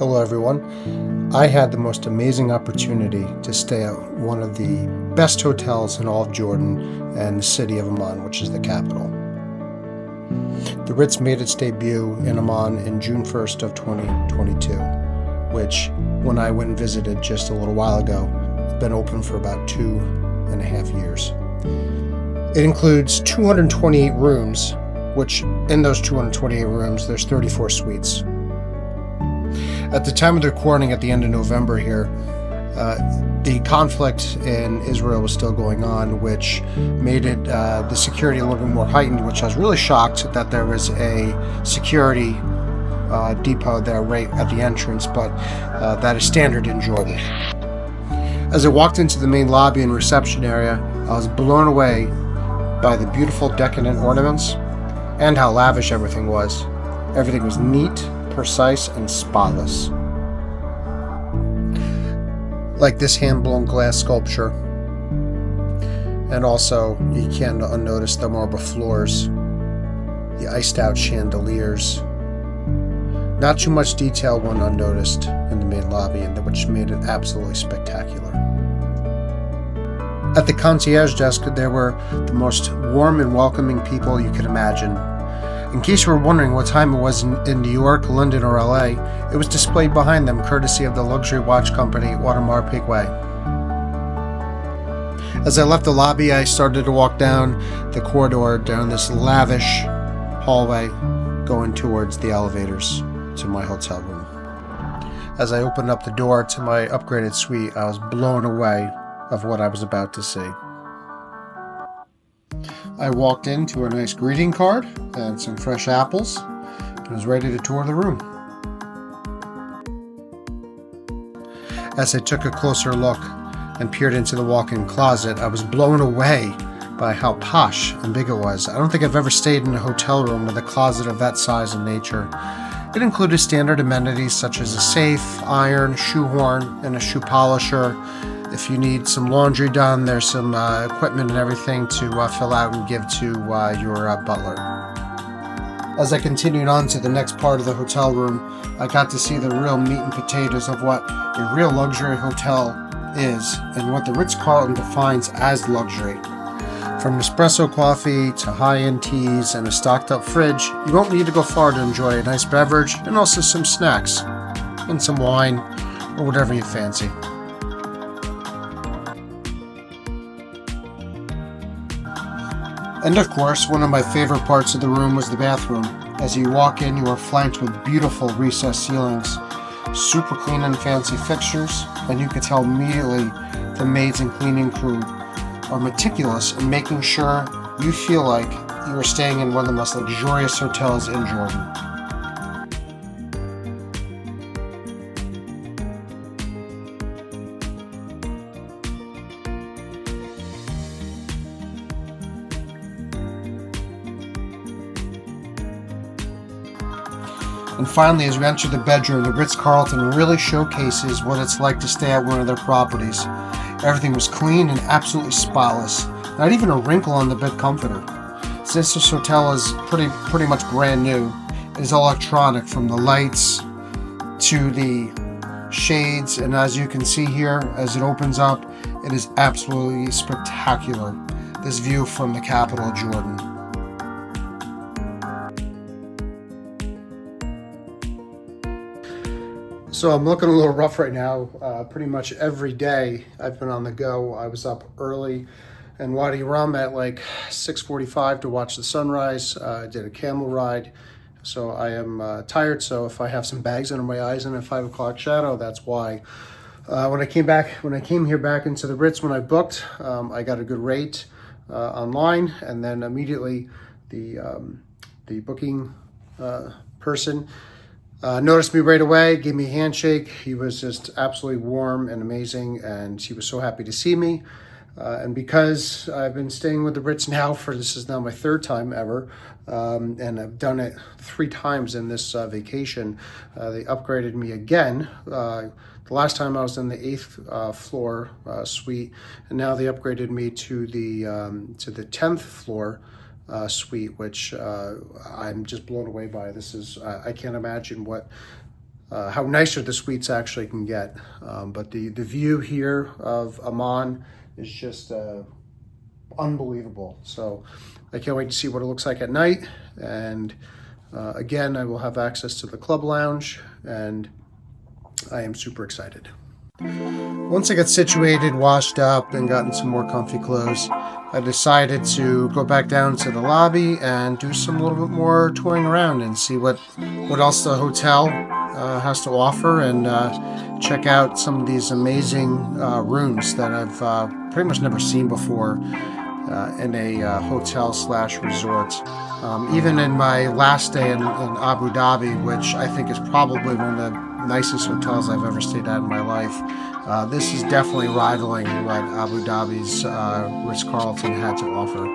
Hello everyone. I had the most amazing opportunity to stay at one of the best hotels in all of Jordan and the city of Amman, which is the capital. The Ritz made its debut in Amman in June 1st of 2022, which, when I went and visited just a little while ago, has been open for about 2.5 years. It includes 228 rooms, which in those 228 rooms, there's 34 suites. At the time of the recording at the end of November here, the conflict in Israel was still going on, which made it the security a little bit more heightened, which I was really shocked that there was a security depot there right at the entrance, but that is standard in Jordan. As I walked into the main lobby and reception area, I was blown away by the beautiful decadent ornaments and how lavish everything was. Everything was neat, precise, and spotless. Like this hand-blown glass sculpture. And also, you can't unnotice the marble floors, the iced-out chandeliers. Not too much detail went unnoticed in the main lobby, which made it absolutely spectacular. At the concierge desk, there were the most warm and welcoming people you could imagine. In case you were wondering what time it was in New York, London, or LA, it was displayed behind them, courtesy of the luxury watch company Audemars Piguet. As I left the lobby, I started to walk down the corridor, down this lavish hallway, going towards the elevators to my hotel room. As I opened up the door to my upgraded suite, I was blown away of what I was about to see. I walked into a nice greeting card and some fresh apples and was ready to tour the room. As I took a closer look and peered into the walk-in closet, I was blown away by how posh and big it was. I don't think I've ever stayed in a hotel room with a closet of that size and nature. It included standard amenities such as a safe, iron, shoehorn, and a shoe polisher. If you need some laundry done, there's some equipment and everything to fill out and give to your butler. As I continued on to the next part of the hotel room, I got to see the real meat and potatoes of what a real luxury hotel is and what the Ritz-Carlton defines as luxury. From espresso coffee to high-end teas and a stocked-up fridge, you won't need to go far to enjoy a nice beverage and also some snacks and some wine or whatever you fancy. And of course, one of my favorite parts of the room was the bathroom. As you walk in, you are flanked with beautiful recessed ceilings, super clean and fancy fixtures, and you could tell immediately the maids and cleaning crew are meticulous in making sure you feel like you are staying in one of the most luxurious hotels in Jordan. And finally, as we enter the bedroom, the Ritz-Carlton really showcases what it's like to stay at one of their properties. Everything was clean and absolutely spotless. Not even a wrinkle on the bed comforter. Since this hotel is pretty much brand new, it is electronic from the lights to the shades, and as you can see here, as it opens up, it is absolutely spectacular. This view from the capital of Jordan. So I'm looking a little rough right now. Pretty much every day I've been on the go. I was up early in Wadi Rum at like 6:45 to watch the sunrise. I did a camel ride. So I am tired. So if I have some bags under my eyes and a 5 o'clock shadow, that's why. When I came here back into the Ritz when I booked, I got a good rate online, and then immediately the booking person noticed me right away, gave me a handshake. He was just absolutely warm and amazing, and he was so happy to see me. And because I've been staying with the Ritz now this is now my third time ever, and I've done it 3 times in this vacation, they upgraded me again. The last time I was in the 8th floor suite, and now they upgraded me to the 10th floor suite, which I'm just blown away by. This is, I can't imagine what how nicer the suites actually can get. But the view here of Amman is just unbelievable. So I can't wait to see what it looks like at night. And again, I will have access to the club lounge, and I am super excited. Once I got situated, washed up, and gotten some more comfy clothes, I decided to go back down to the lobby and do some little bit more touring around and see what else the hotel has to offer, and check out some of these amazing rooms that I've pretty much never seen before in a hotel/resort. Even in my last day in Abu Dhabi, which I think is probably one of the nicest hotels I've ever stayed at in my life, this is definitely rivaling what Abu Dhabi's Ritz-Carlton had to offer.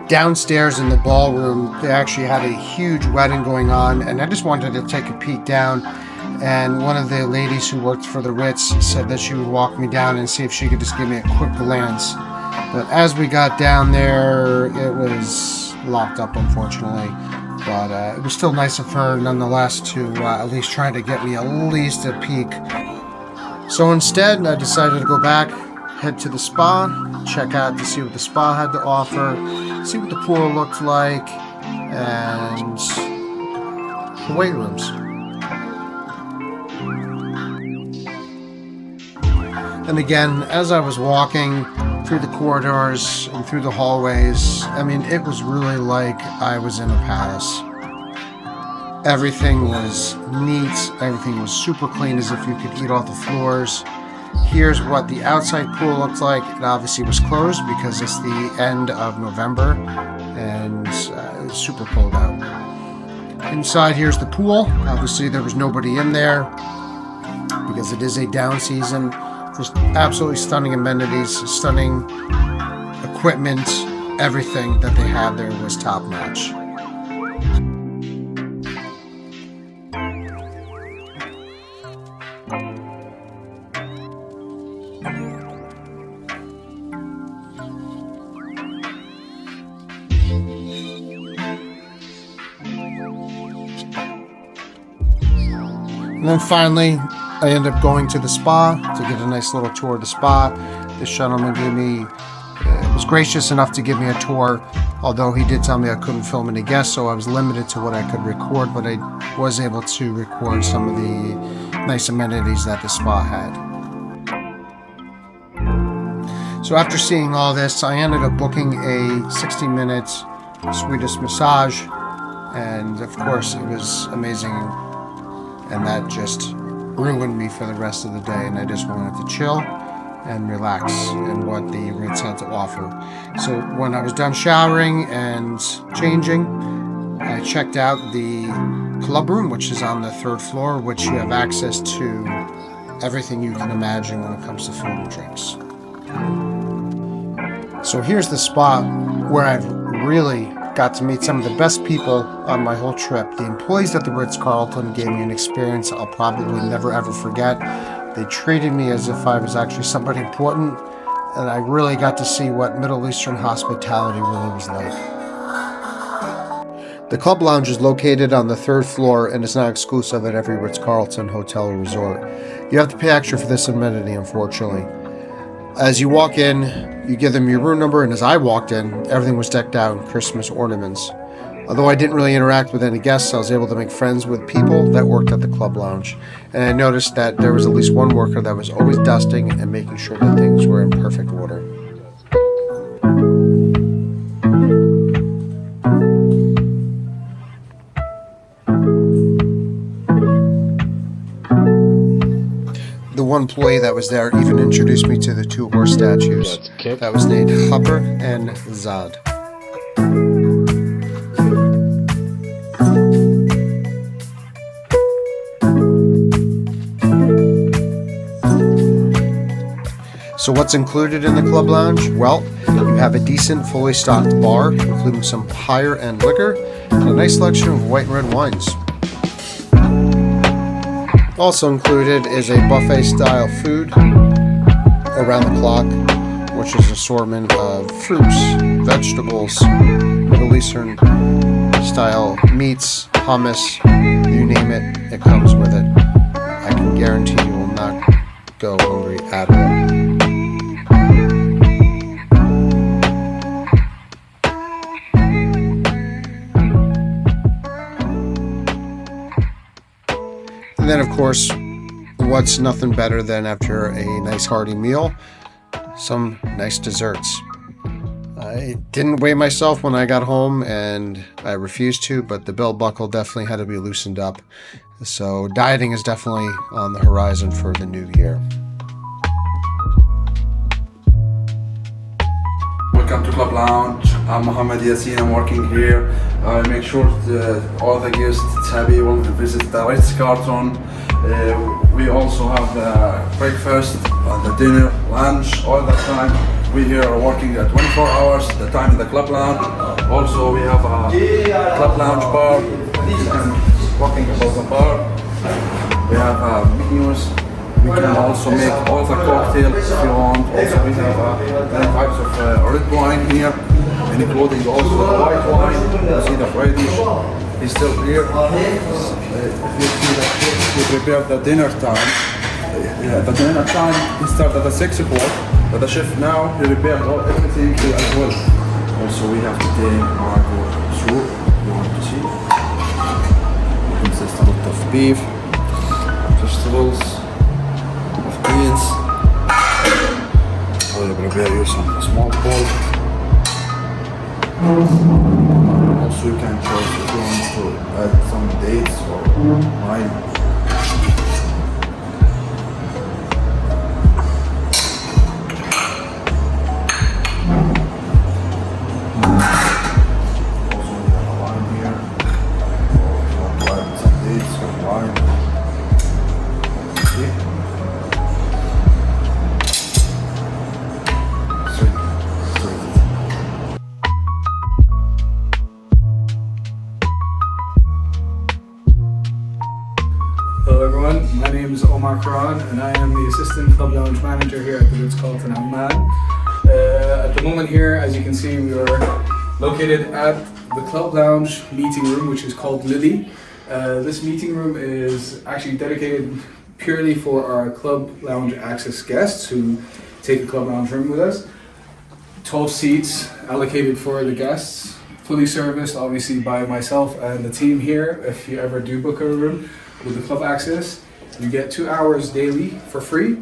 Downstairs in the ballroom, they actually had a huge wedding going on, and I just wanted to take a peek down, and one of the ladies who worked for the Ritz said that she would walk me down and see if she could just give me a quick glance. But as we got down there, it was locked up, unfortunately. But it was still nice of her nonetheless to at least try to get me at least a peek. So instead, I decided to go back, head to the spa, check out to see what the spa had to offer, see what the pool looked like, and the weight rooms. And again, as I was walking through the corridors and through the hallways, I mean, it was really like I was in a palace. Everything was neat, everything was super clean, as if you could eat off the floors. Here's what the outside pool looked like. It obviously was closed because it's the end of November, and it's super cold out. Inside, here's the pool. Obviously, there was nobody in there because it is a down season. Just absolutely stunning amenities, stunning equipment. Everything that they had there was top notch. And then finally, I ended up going to the spa to get a nice little tour of the spa. This gentleman was gracious enough to give me a tour, although he did tell me I couldn't film any guests, so I was limited to what I could record, but I was able to record some of the nice amenities that the spa had. So after seeing all this, I ended up booking a 60-minute Swedish massage, and of course it was amazing. And that just ruined me for the rest of the day, and I just wanted to chill and relax in what the Ritz had to offer. So when I was done showering and changing, I checked out the club room, which is on the 3rd floor, which you have access to everything you can imagine when it comes to food and drinks. So here's the spot where I've really got to meet some of the best people on my whole trip. The employees at the Ritz-Carlton gave me an experience I'll probably never ever forget. They treated me as if I was actually somebody important, and I really got to see what Middle Eastern hospitality really was like. The club lounge is located on the 3rd floor and is not exclusive at every Ritz-Carlton hotel or resort. You have to pay extra for this amenity, unfortunately. As you walk in, you give them your room number, and as I walked in, everything was decked out in Christmas ornaments. Although I didn't really interact with any guests, I was able to make friends with people that worked at the club lounge. And I noticed that there was at least one worker that was always dusting and making sure that things were in perfect order. The one employee that was there even introduced me to the 2 horse statues that was named Hopper and Zod. So what's included in the club lounge? Well, you have a decent, fully stocked bar, including some higher-end liquor, and a nice selection of white and red wines. Also included is a buffet-style food around the clock, which is an assortment of fruits, vegetables, Middle Eastern style meats, hummus, you name it, it comes with it. I can guarantee you will not go hungry at all. And then, of course, what's nothing better than after a nice hearty meal, some nice desserts. I didn't weigh myself when I got home, and I refused to, but the belt buckle definitely had to be loosened up. So dieting is definitely on the horizon for the new year. Welcome to Club Lounge. I'm Mohammed Yassin. I'm working here. I make sure that all the guests are able to visit the Ritz-Carlton. We also have the breakfast, the dinner, lunch, all the time. We here are working at 24 hours, the time in the Club Lounge. Also, we have a Club Lounge bar. Walking about the bar. We have menus. We can also make all the cocktails if you want. Also, we have different types of red wine here, including also the white wine. You see the British is still here. If you see the chef, we prepare the dinner time. The dinner time we start at 6 o'clock, but the chef now he prepared everything here as well. Also, we have today mango soup. You want to see? It consists a lot of beef, vegetables, beans. I will prepare you some small bowl. Also, you can choose if you want to add some dates or wine. Also, we have a wine here. If you want to add some dates or wine. See? Hello everyone, my name is Omar Karan and I am the Assistant Club Lounge Manager here at the Ritz-Carlton Amman. At the moment here, as you can see, we are located at the Club Lounge meeting room, which is called Lily. This meeting room is actually dedicated purely for our Club Lounge access guests who take a Club Lounge room with us. 12 seats allocated for the guests, fully serviced obviously by myself and the team here. If you ever do book a room with the club access, you get 2 hours daily for free,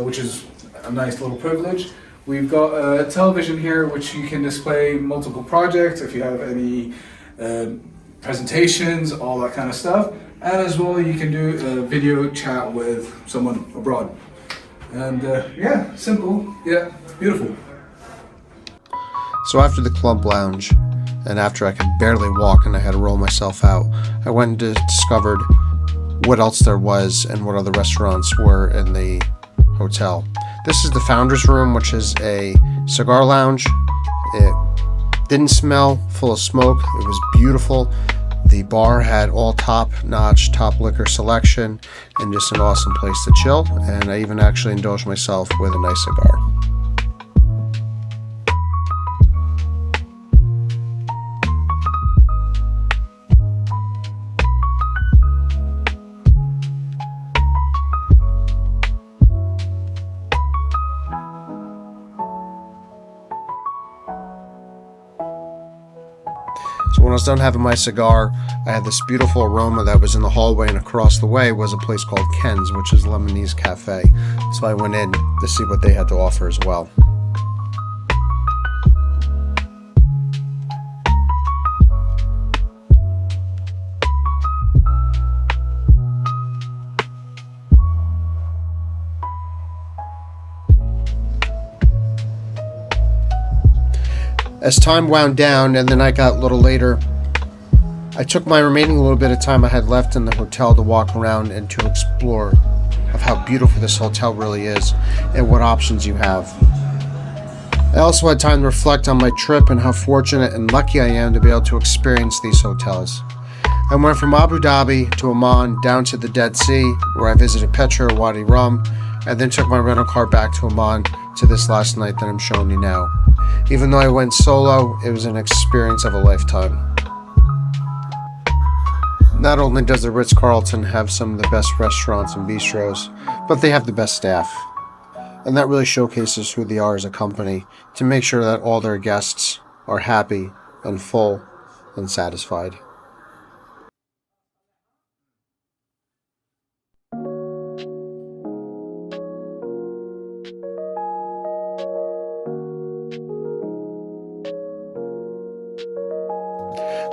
which is a nice little privilege. We've got a television here which you can display multiple projects if you have any presentations, all that kind of stuff. And as well, you can do a video chat with someone abroad. And yeah, simple, yeah, beautiful. So after the club lounge, and after I could barely walk and I had to roll myself out, I went and discovered what else there was and what other restaurants were in the hotel. This is the Founders Room, which is a cigar lounge. It didn't smell full of smoke. It was beautiful. The bar had all top-notch, top liquor selection, and just an awesome place to chill. And I even actually indulged myself with a nice cigar. So when I was done having my cigar, I had this beautiful aroma that was in the hallway, and across the way was a place called Ken's, which is a Lebanese cafe. So I went in to see what they had to offer as well. As time wound down and the night got a little later, I took my remaining little bit of time I had left in the hotel to walk around and to explore of how beautiful this hotel really is and what options you have. I also had time to reflect on my trip and how fortunate and lucky I am to be able to experience these hotels. I went from Abu Dhabi to Amman down to the Dead Sea, where I visited Petra or Wadi Rum, and then took my rental car back to Amman to this last night that I'm showing you now. Even though I went solo, it was an experience of a lifetime. Not only does the Ritz-Carlton have some of the best restaurants and bistros, but they have the best staff. And that really showcases who they are as a company to make sure that all their guests are happy and full and satisfied.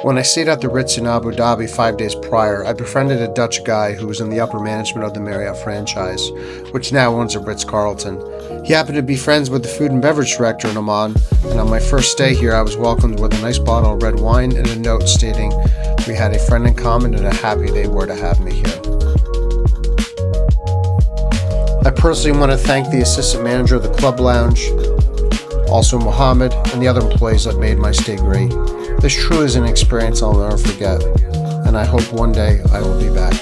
When I stayed at the Ritz in Abu Dhabi 5 days prior, I befriended a Dutch guy who was in the upper management of the Marriott franchise, which now owns the Ritz-Carlton. He happened to be friends with the food and beverage director in Amman, and on my first stay here I was welcomed with a nice bottle of red wine and a note stating we had a friend in common and how happy they were to have me here. I personally want to thank the assistant manager of the club lounge, also Mohammed, and the other employees that made my stay great. This truly is an experience I'll never forget, and I hope one day I will be back.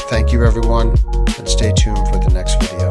Thank you everyone, and stay tuned for the next video.